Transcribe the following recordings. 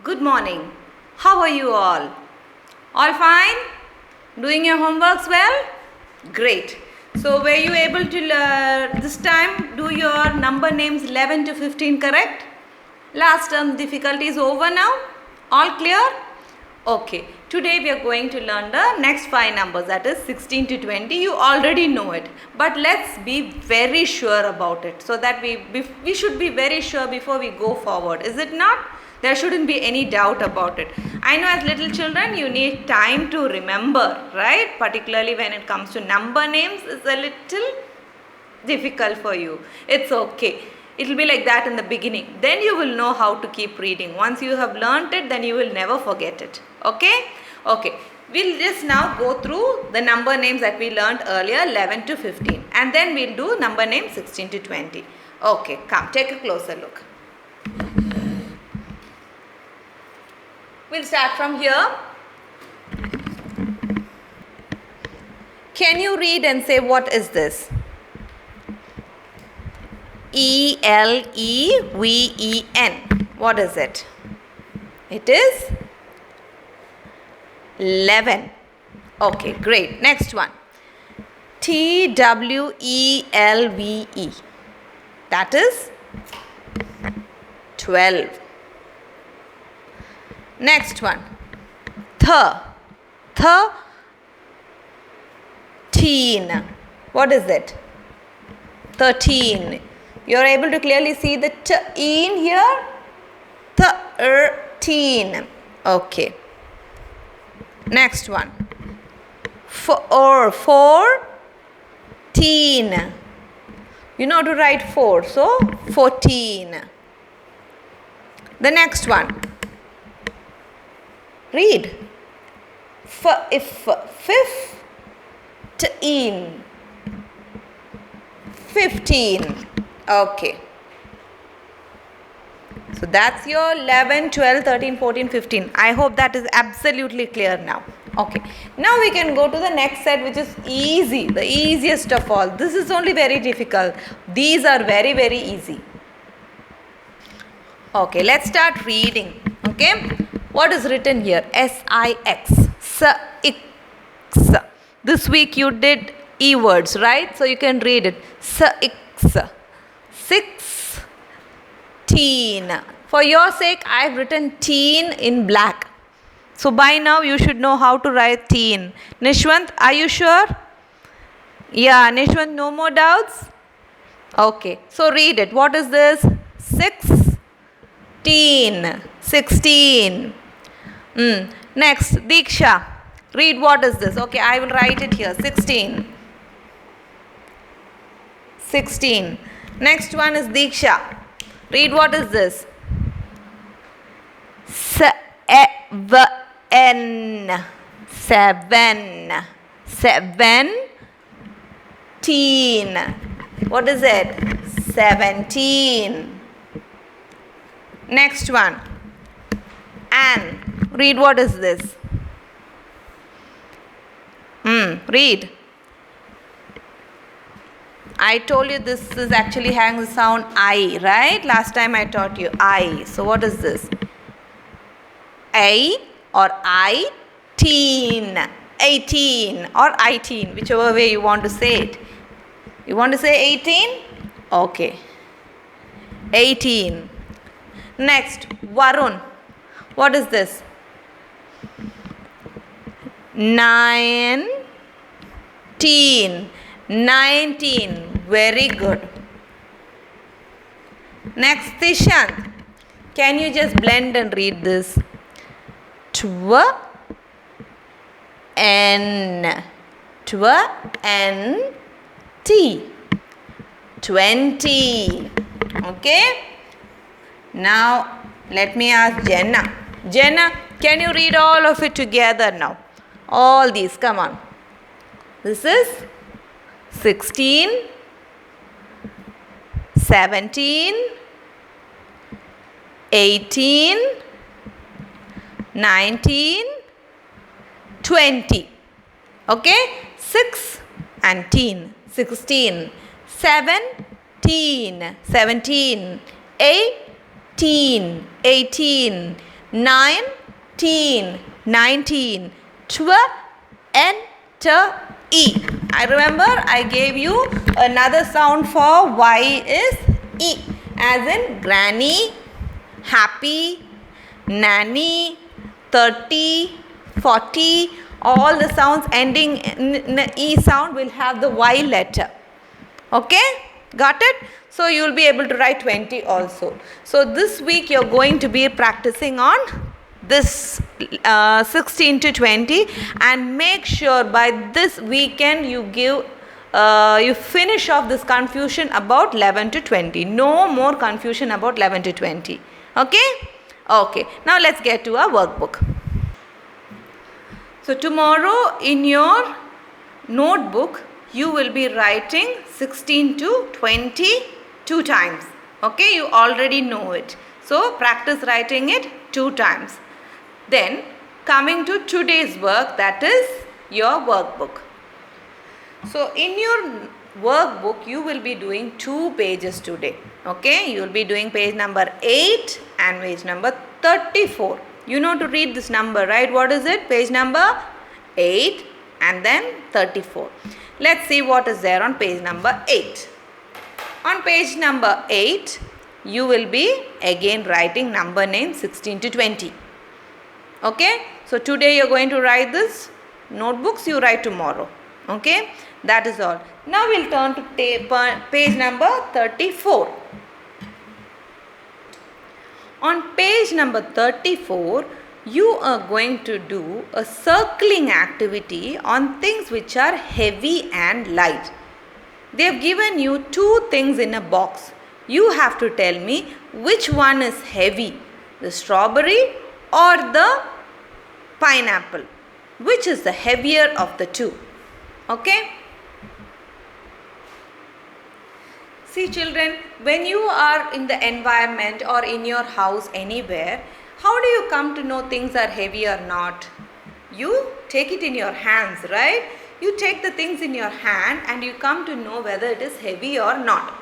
Good morning. How are you all? All fine? Doing your homeworks well? Great. So were you able to this time do your number names 11 to 15 correct? Last term difficulty is over now? All clear? Okay. Today we are going to learn the next 5 numbers, that is 16 to 20. You already know it. But let's be very sure about it so that we should be very sure before we go forward. Is it not? There shouldn't be any doubt about it. I know as little children you need time to remember, right? Particularly when it comes to number names, it's a little difficult for you. It's okay. It will be like that in the beginning. Then you will know how to keep reading. Once you have learnt it, then you will never forget it. Okay? Okay. We'll just now go through the number names that we learnt earlier, 11 to 15. And then we'll do number names 16 to 20. Okay, come, take a closer look. We'll start from here. Can you read and say what is this? E-L-E-V-E-N. What is it? It is 11. Okay, great. Next one. T-W-E-L-V-E. That is 12. Next one. Thirteen. What is it? 13. You are able to clearly see the T in here? 13. Okay. Next one. 14. You know to write 4, so 14. The next one. Read. 15. 15. Okay. So that's your 11, 12, 13, 14, 15. I hope that is absolutely clear now. Okay. Now we can go to the next set, which is easy. The easiest of all. This is only very difficult. These are very, very easy. Okay. Let's start reading. Okay. What is written here? S-I-X. S-I-X. This week you did E words, right? So you can read it. S-I-X. 16. For your sake, I have written teen in black. So by now you should know how to write teen. Nishwant, are you sure? Yeah, Nishwant, no more doubts? Okay. So read it. What is this? 16. 16. Next, Diksha. Read what is this? Okay, I will write it here. 16. 16. Next one is Diksha. Read what is this? 7. 7. 17. What is it? 17. Next one. Anne. Read what is this? Read. I told you this is actually having the sound I, right? Last time I taught you I. So what is this? A or I? Teen. 18 or I-teen, whichever way you want to say it. You want to say 18? Okay. 18. Next, Varun. What is this? 19. 19. Very good. Next, Tishant. Can you just blend and read this? 20. 20. Okay. Now, let me ask Jenna. Jenna, can you read all of it together now? All these, come on. This is 16, 17, 18, 19, 20. Okay? 6 and teen. 16, 17, 17, 18, 18, 19, 19, 20. I remember I gave you another sound for Y is E, as in granny, happy, nanny, 30, 40. All the sounds ending in E sound will have the Y letter. Okay, got it? So you will be able to write 20 also. So this week you are going to be practicing on this 16 to 20, and make sure by this weekend you finish off this confusion about 11 to 20. No more confusion about 11 to 20. Okay? Okay. Now let's get to our workbook. So tomorrow in your notebook you will be writing 16 to 20 2 times. Okay, you already know it. So practice writing it 2 times. Then coming to today's work, that is your workbook. So in your workbook you will be doing 2 pages today. Okay, you will be doing page number 8 and page number 34. You know to read this number, right? What is it? Page number 8 and then 34. Let's see what is there on page number 8. On page number 8, you will be again writing number name 16 to 20. Okay? So today you are going to write this. Notebooks you write tomorrow. Okay? That is all. Now we will turn to page number 34. On page number 34, you are going to do a circling activity on things which are heavy and light. They have given you 2 things in a box. You have to tell me which one is heavy, the strawberry or the pineapple. Which is the heavier of the 2? Okay? See children, when you are in the environment or in your house anywhere, how do you come to know things are heavy or not? You take it in your hands, right? You take the things in your hand and you come to know whether it is heavy or not.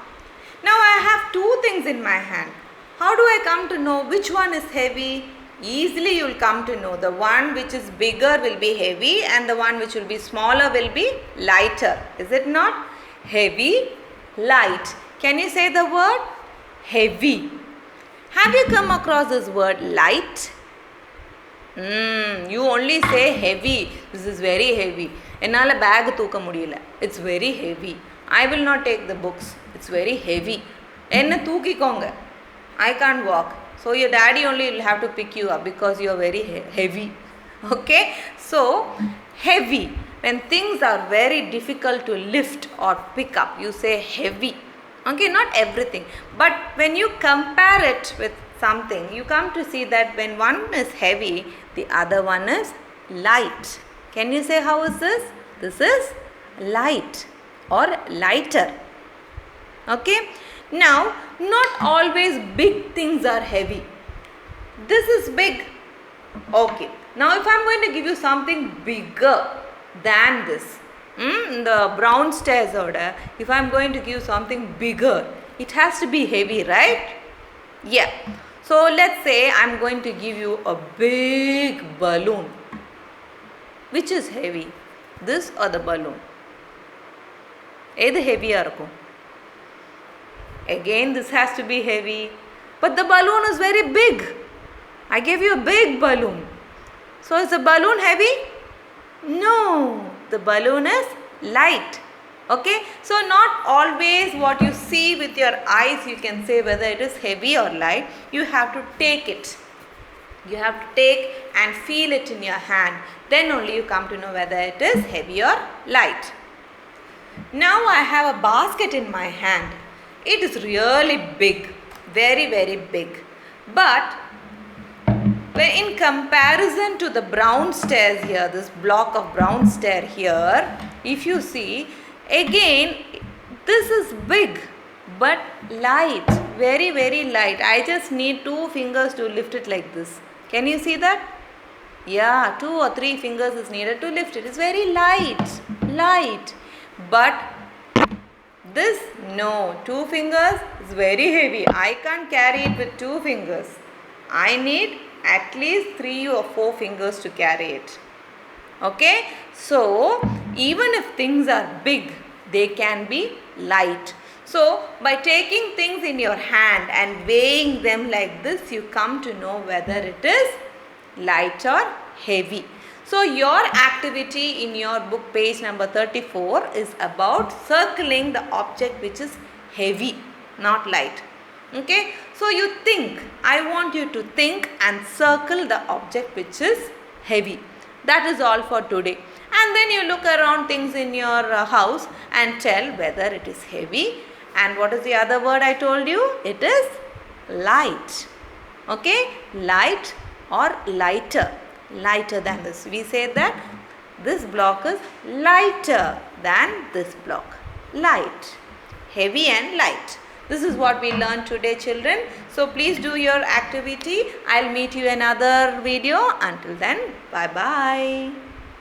Now I have 2 things in my hand. How do I come to know which one is heavy? Easily you will come to know. The one which is bigger will be heavy and the one which will be smaller will be lighter. Is it not? Heavy, light. Can you say the word? Heavy. Have you come across this word light? You only say heavy. This is very heavy. Ennala bag thooka mudiyala. It's very heavy. I will not take the books. It's very heavy. Enna thookikonga. I can't walk. So your daddy only will have to pick you up because you are very heavy. Okay? So heavy. When things are very difficult to lift or pick up, you say heavy. Okay, not everything. But when you compare it with something, you come to see that when one is heavy, the other one is light. Can you say how is this? This is light or lighter. Okay. Now, not always big things are heavy. This is big. Okay. Now, if I am going to give you something bigger than this, the brown stairs order, if I am going to give something bigger, it has to be heavy, right? Yeah. So, let's say I am going to give you a big balloon. Which is heavy? This or the balloon? Either heavy or ko. Again, this has to be heavy. But the balloon is very big. I gave you a big balloon. So, is the balloon heavy? No. The balloon is light. Okay. So, not always what you see with your eyes you can say whether it is heavy or light. You have to take it. You have to take and feel it in your hand. Then only you come to know whether it is heavy or light. Now I have a basket in my hand. It is really big. Very, very big. But when in comparison to the brown stairs here, this block of brown stair here, if you see, again this is big but light. Very, very light. I just need 2 fingers to lift it like this. Can you see that? Yeah, 2 or 3 fingers is needed to lift it. It's very light. Light. But this, no. 2 fingers is very heavy. I can't carry it with 2 fingers. I need at least 3 or 4 fingers to carry it. Okay, so even if things are big, they can be light. So by taking things in your hand and weighing them like this, you come to know whether it is light or heavy. So your activity in your book, page number 34, is about circling the object which is heavy, not light. Okay, so you think, I want you to think and circle the object which is heavy. That is all for today. And then you look around things in your house and tell whether it is heavy. And what is the other word I told you? It is light. Okay, light or lighter. Lighter than this. We say that this block is lighter than this block. Light. Heavy and light. This is what we learned today, children. So please do your activity. I'll meet you in another video. Until then, bye-bye.